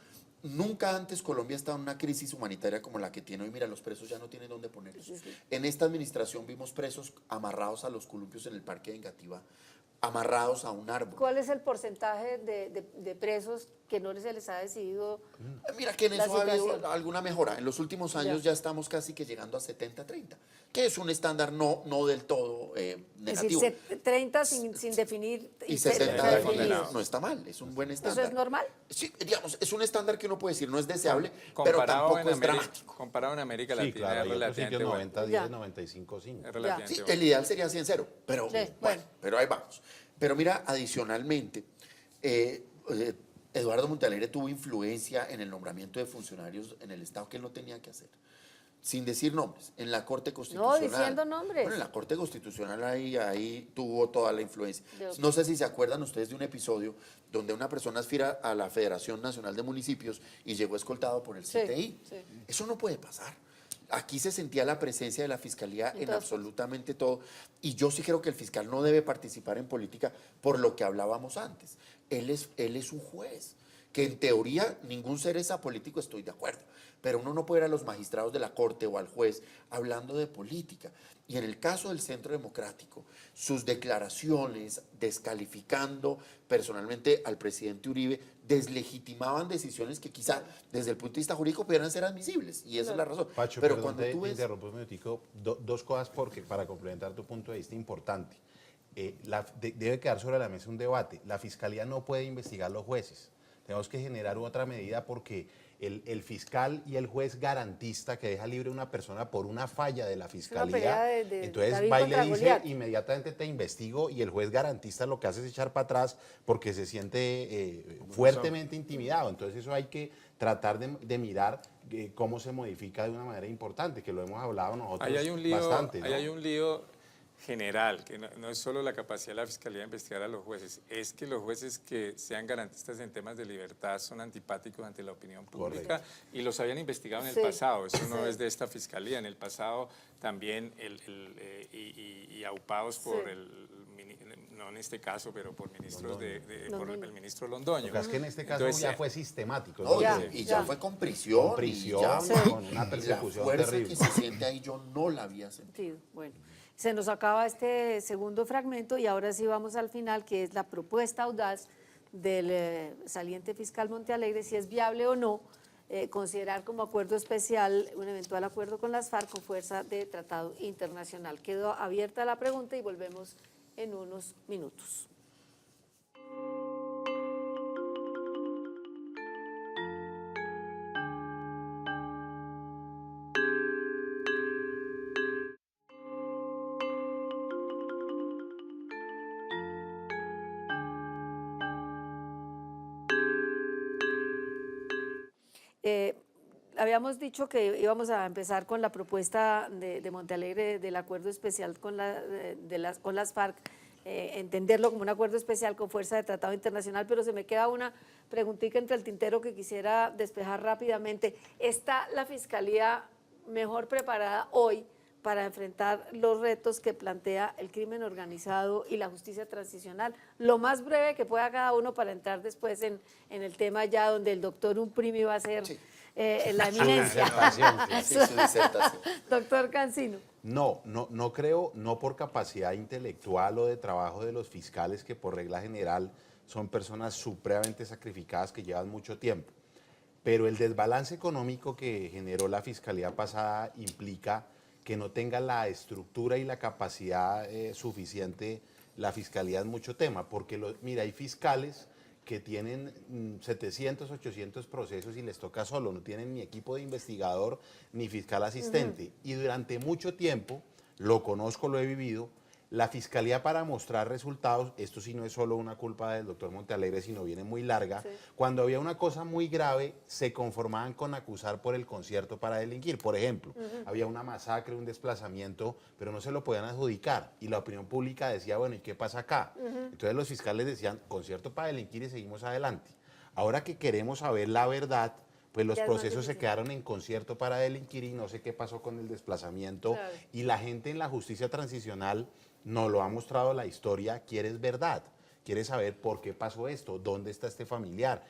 nunca antes Colombia estaba en una crisis humanitaria como la que tiene hoy. Mira, los presos ya no tienen dónde ponerlos. En esta administración vimos presos amarrados a los columpios en el parque de Engativá, amarrados a un árbol. ¿Cuál es el porcentaje de presos que no se les ha decidido? Mira que en La eso ha habido situación. alguna mejora. En los últimos años ya estamos casi que llegando a 70-30, que es un estándar no del todo Es negativo. decir, 30 sin definir Y 70 70 definidos. definidos. no está mal, es un buen ¿Eso estándar. es normal? Sí, digamos, es un estándar que uno puede decir no es deseable, pero Comparado tampoco en es América, dramático. comparado en América Sí, Latina claro, es hay otros sitios relativamente bueno. 90, Ya. 10, 95, 5. Es relativamente Sí, bueno. el ideal sería 100-0, pero Sí, bueno, bueno. pero ahí vamos. Pero mira, adicionalmente, Eduardo Montealegre tuvo influencia en el nombramiento de funcionarios en el Estado que él no tenía que hacer. Sin decir nombres, en la Corte Constitucional. diciendo nombres. Bueno, en la Corte Constitucional ahí tuvo toda la influencia. Dios. No sé si se acuerdan ustedes de un episodio donde una persona aspira a la Federación Nacional de Municipios y llegó escoltado por el Sí, CTI. sí. Eso no puede pasar. Aquí se sentía la presencia de la Fiscalía en Entonces, absolutamente todo. Y yo sí creo que el fiscal no debe participar en política por lo que hablábamos antes. Él es un juez que en teoría ningún ser es apolítico, estoy de acuerdo, pero uno no puede ir a los magistrados de la Corte o al juez hablando de política. Y en el caso del Centro Democrático, sus declaraciones descalificando personalmente al presidente Uribe deslegitimaban decisiones que quizá desde el punto de vista jurídico pudieran ser admisibles, y esa es la razón. Pacho, pero perdón, cuando tú te ves... interrumpo un minutico, dos cosas para complementar tu punto de vista importante. Debe quedar sobre la mesa un debate. La Fiscalía no puede investigar a los jueces. Tenemos que generar otra medida porque el fiscal y el juez garantista que deja libre a una persona por una falla de la Fiscalía, pelea de entonces David va y contra le dice Goliat. inmediatamente te investigo, y el juez garantista lo que hace es echar para atrás porque se siente fuertemente intimidado. Entonces eso hay que tratar de mirar cómo se modifica de una manera importante, que lo hemos hablado nosotros Ahí hay un lío, bastante, ¿no? ahí hay un lío general, que no es solo la capacidad de la Fiscalía de investigar a los jueces, es que los jueces que sean garantistas en temas de libertad son antipáticos ante la opinión pública. Correcto. Y los habían investigado en el pasado, eso no es de esta Fiscalía, en el pasado también y aupados por no en este caso, pero por ministros por el ministro Londoño. Lo que es que en este caso Entonces, ya fue sistemático. No, ¿no? ya fue con prisión. Con prisión, con una persecución la fuerza terrible. que se siente ahí yo no la había sentido. Bueno, se nos acaba este segundo fragmento y ahora sí vamos al final, que es la propuesta audaz del saliente fiscal Montealegre, si es viable o no considerar como acuerdo especial un eventual acuerdo con las FARC con fuerza de tratado internacional. Quedó abierta la pregunta y volvemos en unos minutos. Habíamos dicho que íbamos a empezar con la propuesta de Montealegre del acuerdo especial con las FARC, entenderlo como un acuerdo especial con fuerza de tratado internacional, pero se me queda una preguntita entre el tintero que quisiera despejar rápidamente. ¿Está la Fiscalía mejor preparada hoy para enfrentar los retos que plantea el crimen organizado y la justicia transicional? Lo más breve que pueda cada uno para entrar después en el tema ya donde el doctor Umprimi va a ser la eminencia. Sí, su disertación. Doctor Cancino. No creo, no por capacidad intelectual o de trabajo de los fiscales, que por regla general son personas supremamente sacrificadas que llevan mucho tiempo. Pero el desbalance económico que generó la Fiscalía pasada implica que no tenga la estructura y la capacidad suficiente la Fiscalía en mucho tema, porque mira, hay fiscales que tienen 700, 800 procesos y les toca solo, no tienen ni equipo de investigador ni fiscal asistente. Y durante mucho tiempo, lo conozco, lo he vivido, la Fiscalía, para mostrar resultados, esto sí no es solo una culpa del doctor Montealegre, sino viene muy larga, cuando había una cosa muy grave, se conformaban con acusar por el concierto para delinquir. Por ejemplo, había una masacre, un desplazamiento, pero no se lo podían adjudicar. Y la opinión pública decía, bueno, ¿y qué pasa acá? Entonces los fiscales decían, concierto para delinquir y seguimos adelante. Ahora que queremos saber la verdad, pues los procesos se quedaron en concierto para delinquir y no sé qué pasó con el desplazamiento. Claro. Y la gente en la justicia transicional nos lo ha mostrado la historia, quiere verdad, quiere saber por qué pasó esto, dónde está este familiar,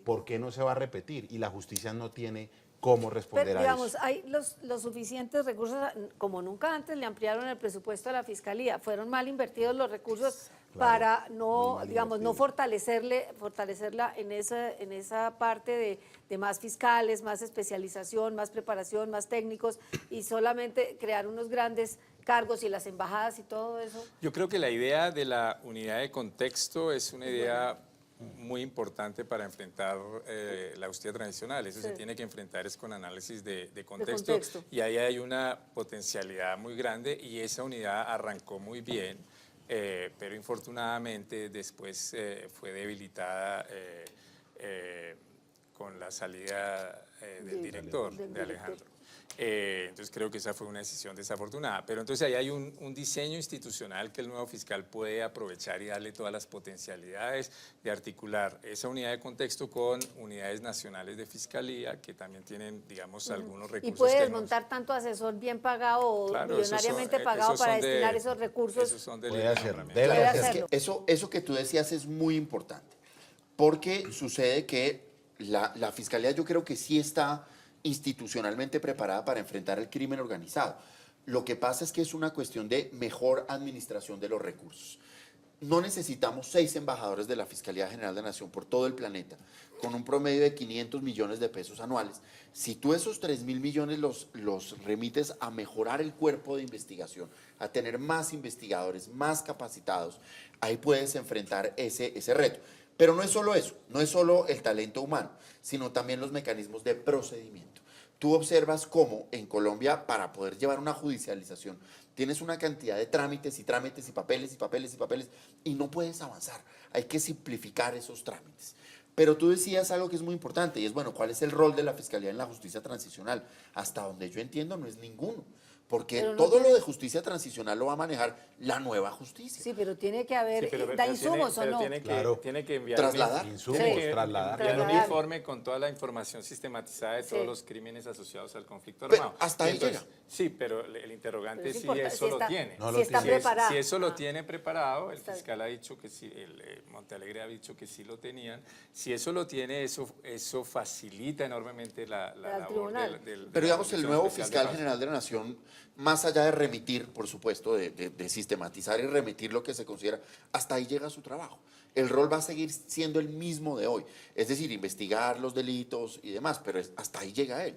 por qué no se va a repetir, y la justicia no tiene cómo responder a eso. Hay los suficientes recursos, como nunca antes le ampliaron el presupuesto a la Fiscalía, fueron mal invertidos los recursos para no, digamos, no fortalecerla en esa parte de más fiscales, más especialización, más preparación, más técnicos, y solamente crear unos grandes cargos y las embajadas y todo eso. Yo creo que la idea de la unidad de contexto es una idea muy importante para enfrentar la justicia transicional. Eso se tiene que enfrentar es con análisis de contexto, y ahí hay una potencialidad muy grande, y esa unidad arrancó muy bien, pero infortunadamente después fue debilitada con la salida del director, de Alejandro. Entonces creo que esa fue una decisión desafortunada, pero entonces ahí hay un diseño institucional que el nuevo fiscal puede aprovechar y darle todas las potencialidades de articular esa unidad de contexto con unidades nacionales de fiscalía que también tienen, digamos, algunos recursos. Y puede desmontar tanto asesor bien pagado o millonariamente pagado para destinar esos recursos. Esos son Puede hacerlo. Es que eso que tú decías es muy importante. porque sucede que la Fiscalía yo creo que sí está institucionalmente preparada para enfrentar el crimen organizado. Lo que pasa es que es una cuestión de mejor administración de los recursos. No necesitamos 6 embajadores de la Fiscalía General de la Nación por todo el planeta, con un promedio de 500 millones de pesos anuales. Si tú esos 3.000 millones los remites a mejorar el cuerpo de investigación, a tener más investigadores, más capacitados, ahí puedes enfrentar ese reto. Pero no es solo eso, no es solo el talento humano, sino también los mecanismos de procedimiento. Tú observas cómo en Colombia, para poder llevar una judicialización, tienes una cantidad de trámites y trámites y papeles y papeles y papeles y no puedes avanzar. Hay que simplificar esos trámites. Pero tú decías algo que es muy importante y es, bueno, ¿cuál es el rol de la Fiscalía en la justicia transicional? Hasta donde yo entiendo no es ninguno, porque Pero no todo tiene- lo de justicia transicional lo va a manejar la nueva justicia. Sí, pero tiene que haber, Sí, pero da insumos tiene, o no. Tiene que, Claro. tiene que enviar Trasladar. Insumos, tiene que trasladar. enviar un Trasladar. informe con toda la información sistematizada de todos Sí. los crímenes asociados al conflicto Pero armado. hasta ahí Entonces, llega. Sí, pero el interrogante Pero es es si importante, eso si lo está- tiene. No si lo está tiene. preparado. Si eso lo Ah. tiene preparado, el Está bien. fiscal ha dicho que sí, Montealegre ha dicho que sí lo tenían. Si eso lo tiene, eso facilita enormemente la Al labor tribunal. de Pero la digamos, el Comisión nuevo Especial de fiscal Paz. general de la Nación, más allá de remitir, por supuesto, de sistematizar y remitir lo que se considera, hasta ahí llega su trabajo. El rol va a seguir siendo el mismo de hoy, es decir, investigar los delitos y demás, pero hasta ahí llega él.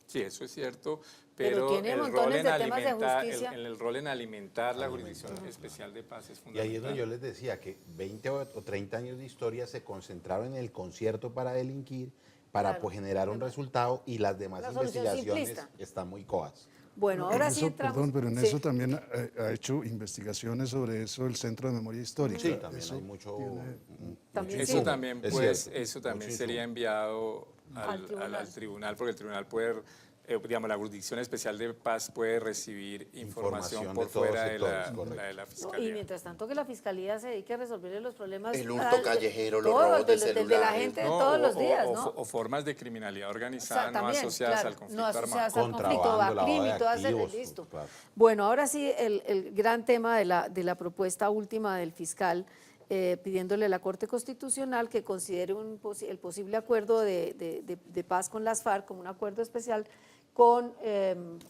Sí, eso es cierto, Pero pero, tiene el montones rol en de temas de alimentar, justicia. el rol en alimentar la Jurisdicción Especial de Paz es Y fundamental. ahí es donde yo les decía que 20 o 30 años de historia se concentraron en el concierto para delinquir, para Claro. pues, generar un resultado y las demás Una solución investigaciones simplista. están muy cojas. Bueno, ahora sí Eso, entramos. perdón, pero en Sí. eso también ha hecho investigaciones sobre eso el Centro de Memoria Histórica. Sí, también Eso hay mucho, También Eso sí. también, Es pues, cierto, eso también mucho sería insumo. enviado Al al tribunal. tribunal, porque el tribunal puede, digamos, la Jurisdicción Especial de Paz puede recibir información Información por de todos fuera de sectores, la correcto. de la No, Fiscalía. y mientras tanto que la Fiscalía se dedique a resolverle los problemas. El hurto al- callejero, los todo, robos de de la celulares. gente de No, todos o- los o- días, o, ¿no? o formas de criminalidad O sea, organizada no también, asociadas claro, al conflicto no asociadas armado. al conflicto, Contrabando, Bacrim lavado y de todas esas, activos, listo. claro. Bueno, ahora sí, el gran tema de la propuesta última del fiscal, pidiéndole a la Corte Constitucional que considere el posible acuerdo de paz con las FARC como un acuerdo especial con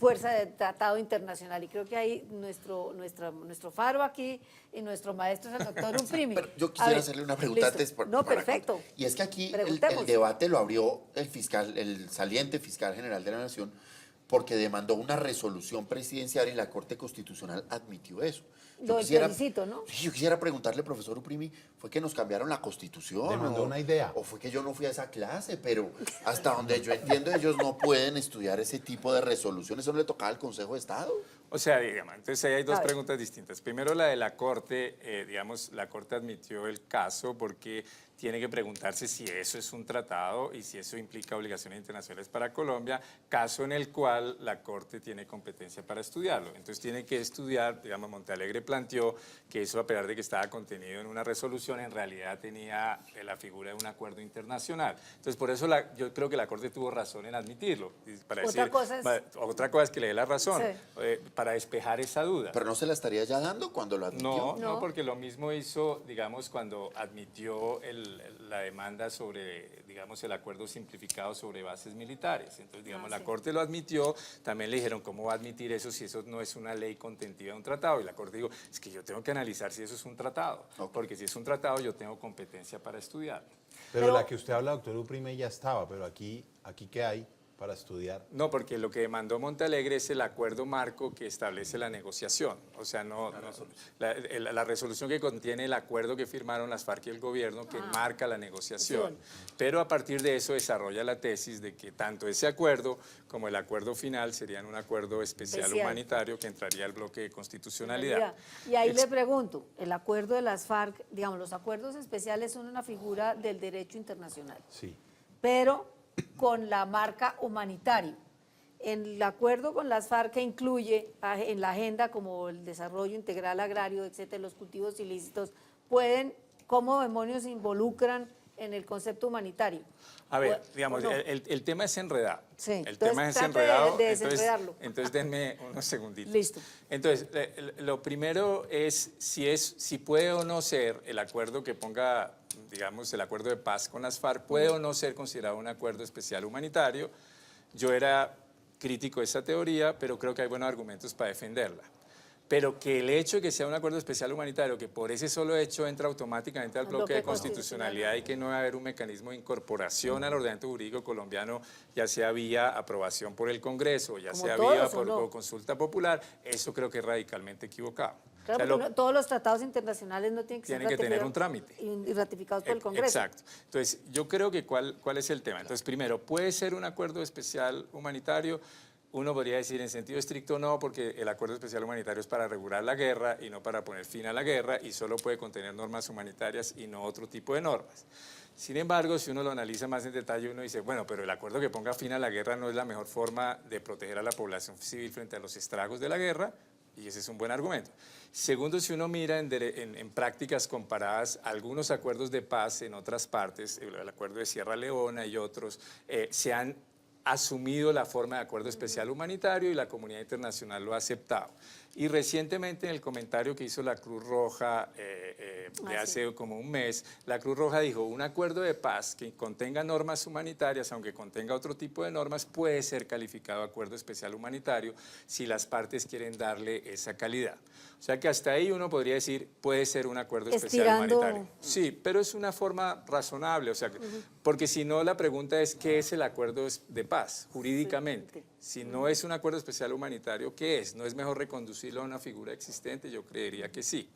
fuerza de tratado internacional. Y creo que ahí nuestro faro aquí y nuestro maestro es el doctor Uprimi. Pero yo A quisiera ver, hacerle una pregunta listo. antes. No, para perfecto. contar. Y es que aquí Preguntemos. el debate lo abrió el saliente fiscal general de la Nación, porque demandó una resolución presidencial y la Corte Constitucional admitió eso. Lo del plebiscito, ¿no? Sí, yo quisiera preguntarle, profesor Uprimi, ¿fue que nos cambiaron la Constitución? Demandó una idea. ¿O fue que yo no fui a esa clase? Pero hasta donde yo entiendo, ellos no pueden estudiar ese tipo de resoluciones. ¿Eso no le tocaba al Consejo de Estado? O sea, digamos, entonces ahí hay dos A ver. preguntas distintas. Primero, la de la Corte, digamos, la Corte admitió el caso porque tiene que preguntarse si eso es un tratado y si eso implica obligaciones internacionales para Colombia, caso en el cual la Corte tiene competencia para estudiarlo. Entonces tiene que estudiar, digamos, Montealegre planteó que eso, a pesar de que estaba contenido en una resolución, en realidad tenía la figura de un acuerdo internacional. Entonces, por eso yo creo que la Corte tuvo razón en admitirlo. Para Otra cosa es- otra cosa es que le dé la razón. Sí. Para despejar esa duda. Pero no se la estaría ya dando cuando lo admitió. No, No. no, porque lo mismo hizo, digamos, cuando admitió la demanda sobre, digamos, el acuerdo simplificado sobre bases militares. Entonces, digamos, la sí. Corte lo admitió, también le dijeron, ¿cómo va a admitir eso si eso no es una ley contentiva de un tratado? Y la Corte dijo, es que yo tengo que analizar si eso es un tratado, Ok. porque si es un tratado yo tengo competencia para estudiarlo. Pero la que usted habla, doctor Uprime, ya estaba, pero aquí ¿qué hay para estudiar? No, porque lo que demandó Montealegre es el acuerdo marco que establece la negociación. O sea, la resolución que contiene el acuerdo que firmaron las FARC y el gobierno que marca la negociación. Pero a partir de eso desarrolla la tesis de que tanto ese acuerdo como el acuerdo final serían un acuerdo especial humanitario que entraría al bloque de constitucionalidad. Y ahí le pregunto, el acuerdo de las FARC, digamos, los acuerdos especiales son una figura del derecho internacional, Sí. pero con la marca humanitario. En el acuerdo con las FARC que incluye en la agenda como el desarrollo integral agrario, etcétera, los cultivos ilícitos, ¿cómo demonios involucran en el concepto humanitario. A ver, ¿O digamos, no? el tema es enredado. Sí, El entonces tema es trate enredado. de desenredarlo. Entonces denme unos segunditos. Listo. Entonces, lo primero es si puede o no ser el acuerdo que ponga, digamos, el acuerdo de paz con las FARC, puede o no ser considerado un acuerdo especial humanitario. Yo era crítico de esa teoría, pero creo que hay buenos argumentos para defenderla. Pero que el hecho de que sea un acuerdo especial humanitario, que por ese solo hecho entra automáticamente al bloque de constitucionalidad y que no va a haber un mecanismo de incorporación al ordenamiento jurídico colombiano, ya sea vía aprobación por el Congreso, ya Como sea todos, vía ¿o no? por consulta popular, eso creo que es radicalmente equivocado. Claro, O sea, porque todos los tratados internacionales no tienen que tienen ser que tener ratificados un trámite. y ratificados por el Congreso. Exacto. Entonces, yo creo que ¿cuál es el tema? Entonces, primero, ¿puede ser un acuerdo especial humanitario? Uno podría decir en sentido estricto no, porque el acuerdo especial humanitario es para regular la guerra y no para poner fin a la guerra y solo puede contener normas humanitarias y no otro tipo de normas. Sin embargo, si uno lo analiza más en detalle, uno dice, bueno, pero el acuerdo que ponga fin a la guerra no es la mejor forma de proteger a la población civil frente a los estragos de la guerra, y ese es un buen argumento. Segundo, si uno mira en prácticas comparadas, algunos acuerdos de paz en otras partes, el acuerdo de Sierra Leona y otros, se han asumido la forma de acuerdo especial humanitario y la comunidad internacional lo ha aceptado. Y recientemente en el comentario que hizo la Cruz Roja de hace como un mes, la Cruz Roja dijo, un acuerdo de paz que contenga normas humanitarias, aunque contenga otro tipo de normas, puede ser calificado acuerdo especial humanitario si las partes quieren darle esa calidad. O sea que hasta ahí uno podría decir, puede ser un acuerdo especial humanitario. Sí, pero es una forma razonable, o sea, porque si no la pregunta es, ¿qué es el acuerdo de paz jurídicamente? Si no es un acuerdo especial humanitario, ¿qué es? ¿No es mejor reconducirlo a una figura existente? Yo creería que sí.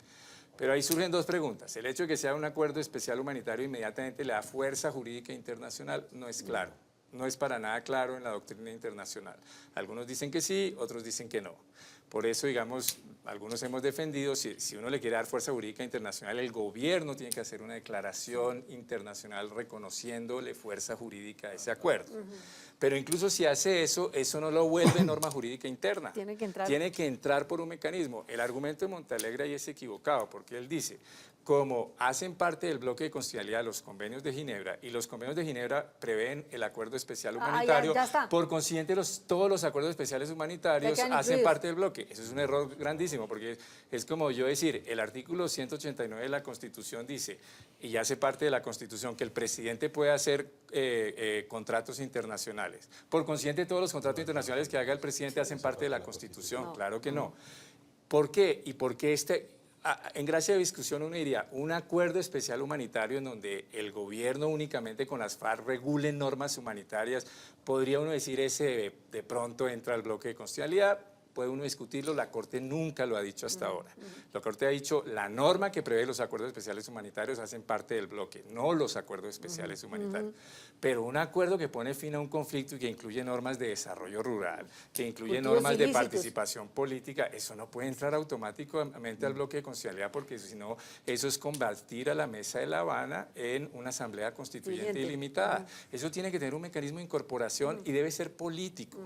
Pero ahí surgen dos preguntas. El hecho de que sea un acuerdo especial humanitario inmediatamente le da fuerza jurídica internacional no es claro. No es para nada claro en la doctrina internacional. Algunos dicen que sí, otros dicen que no. Por eso, digamos, algunos hemos defendido, si uno le quiere dar fuerza jurídica internacional, el gobierno tiene que hacer una declaración internacional reconociéndole fuerza jurídica a ese acuerdo. Pero incluso si hace eso, eso no lo vuelve norma jurídica interna. Tiene que entrar. Tiene que entrar por un mecanismo. El argumento de Montalegre ahí es equivocado, porque él dice, como hacen parte del bloque de constitucionalidad los convenios de Ginebra, y los convenios de Ginebra prevén el acuerdo especial humanitario, ya está. por consiguiente todos los acuerdos especiales humanitarios Ya quedan hacen incluidos. parte del bloque. Eso es un error grandísimo, porque es como yo decir, el artículo 189 de la Constitución dice, y hace parte de la Constitución, que el presidente puede hacer contratos internacionales. Por consiguiente, todos los contratos internacionales que haga el presidente hacen parte de la Constitución. Claro que no. ¿Por qué? Y por qué en gracia de discusión uno diría, un acuerdo especial humanitario en donde el gobierno únicamente con las FARC regule normas humanitarias, podría uno decir ese de pronto entra al bloque de constitucionalidad, puede uno discutirlo, la Corte nunca lo ha dicho hasta ahora. La Corte ha dicho, la norma que prevé los acuerdos especiales humanitarios hacen parte del bloque, no los acuerdos especiales humanitarios. Pero un acuerdo que pone fin a un conflicto y que incluye normas de desarrollo rural, que incluye Cultivos normas de ilícitos. participación política, eso no puede entrar automáticamente al bloque de constitucionalidad, porque si no, eso es combatir a la mesa de La Habana en una asamblea constituyente Siguiente. ilimitada. Eso tiene que tener un mecanismo de incorporación y debe ser político.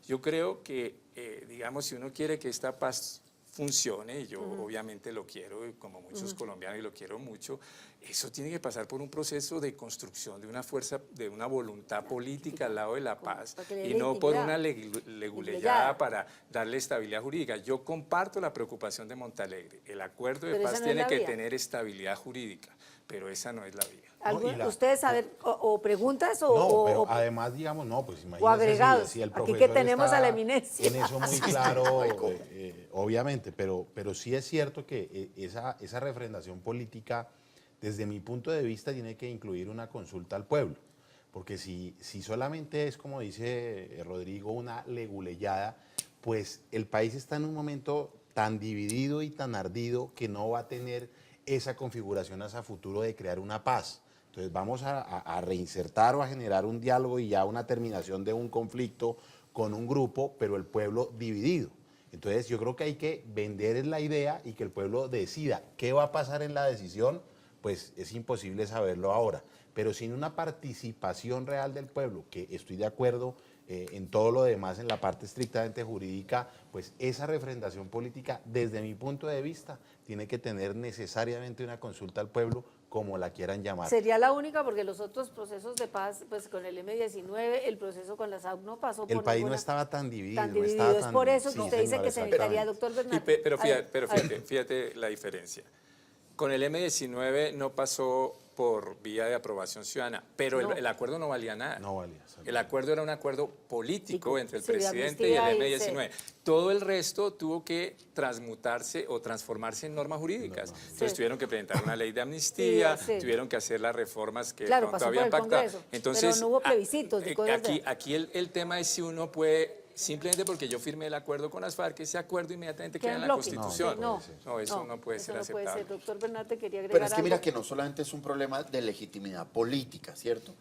Yo creo que digamos, si uno quiere que esta paz funcione, y yo obviamente lo quiero, como muchos colombianos, y lo quiero mucho, eso tiene que pasar por un proceso de construcción de una fuerza, de una voluntad política al lado de la paz, Para que le dé y no por legitimidad. una leguleyada Leguleyada. para darle estabilidad jurídica. Yo comparto la preocupación de Montalegre. El acuerdo de Pero esa paz no es tiene la que vía. tener estabilidad jurídica, pero esa no es la vía. ¿Ustedes saben, o preguntas No, o pero además, digamos, no, pues imagínese agregados. si el Aquí que profesor tenemos está a la eminencia. en eso muy claro, obviamente, pero sí es cierto que esa refrendación política, desde mi punto de vista, tiene que incluir una consulta al pueblo, porque si solamente es, como dice Rodrigo, una leguleyada, pues el país está en un momento tan dividido y tan ardido que no va a tener esa configuración hacia futuro de crear una paz. Entonces vamos a reinsertar o a generar un diálogo y ya una terminación de un conflicto con un grupo, pero el pueblo dividido. Entonces yo creo que hay que vender la idea y que el pueblo decida qué va a pasar en la decisión, pues es imposible saberlo ahora. Pero sin una participación real del pueblo, que estoy de acuerdo en todo lo demás, en la parte estrictamente jurídica, pues esa refrendación política, desde mi punto de vista, tiene que tener necesariamente una consulta al pueblo como la quieran llamar. Sería la única porque los otros procesos de paz, pues con el M-19, el proceso con la SAUC no pasó por El país no ninguna- estaba tan dividido. tan no dividido. estaba Es tan- por eso que sí, usted dice señora, que se exactamente. necesitaría, doctor Y Bernat. pero A ver, fíjate la diferencia. Con el M-19 no pasó por vía de aprobación ciudadana, pero No. el acuerdo no valía nada. No valía, exacto. El acuerdo era un acuerdo político entre el Sí, de presidente y el amnistía y M-19. Todo el resto tuvo que transmutarse o transformarse en normas jurídicas. Entonces Sí. tuvieron que presentar una ley de amnistía, Sí, sí. tuvieron que hacer las reformas que Claro, pronto pasó por habían el pactado. Congreso, Entonces, pero no hubo plebiscitos ni cosas de- aquí el tema es si uno puede, simplemente porque yo firmé el acuerdo con las FARC, ese acuerdo inmediatamente queda queda en en la bloque. Constitución. No, eso no puede ser aceptable. Doctor Bernat, te quería agregar Pero es que mira algo. que no solamente es un problema de legitimidad política, ¿cierto?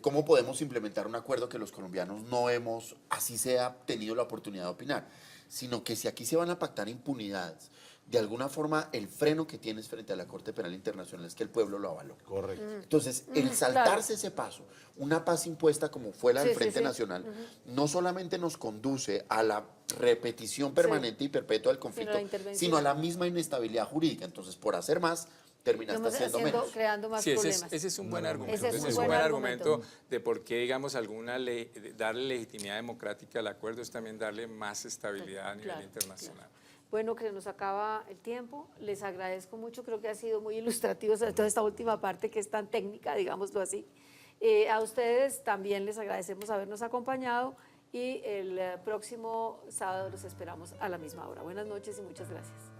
¿Cómo podemos implementar un acuerdo que los colombianos no hemos, así sea, tenido la oportunidad de opinar? Sino que si aquí se van a pactar impunidades, de alguna forma el freno que tienes frente a la Corte Penal Internacional es que el pueblo lo avaló. Correcto. Entonces, el saltarse ese paso, una paz impuesta como fue la del Sí, sí, Frente sí. Nacional, no solamente nos conduce a la repetición permanente y perpetua del conflicto, la intervención. sino a la misma inestabilidad jurídica. Entonces, por hacer más, terminaste Estamos haciendo menos. creando más Sí, problemas. ese es un buen argumento. Ese es un Ese es buen un buen argumento. argumento de por qué, digamos, alguna ley, darle legitimidad democrática al acuerdo es también darle más estabilidad a nivel Claro, internacional. claro. Bueno, que nos acaba el tiempo. Les agradezco mucho. Creo que ha sido muy ilustrativo, sobre todo esta última parte que es tan técnica, digámoslo así. A ustedes también les agradecemos habernos acompañado y el próximo sábado los esperamos a la misma hora. Buenas noches y muchas gracias.